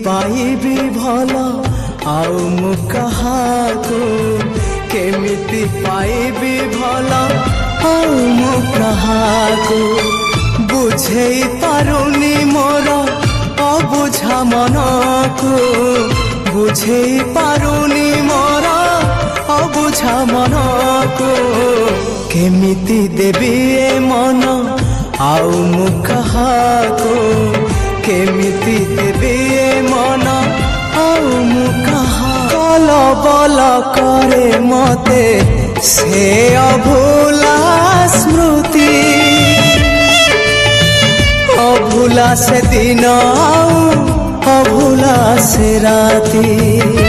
पाइबी भला आउ मु कहाको केमिति पाइबी भला आउ मु कहाको बुझेई पारुनी मोर अबुझा मनको बुझेई पारुनी मोर अबुझा मनको केमिति देबी ए मन आउ मु कहाको केमिति देबी ए मन आउ मु कहा कल बल करे मते से अभुला स्मृति अभुला से दिन आउ अभुला से राती।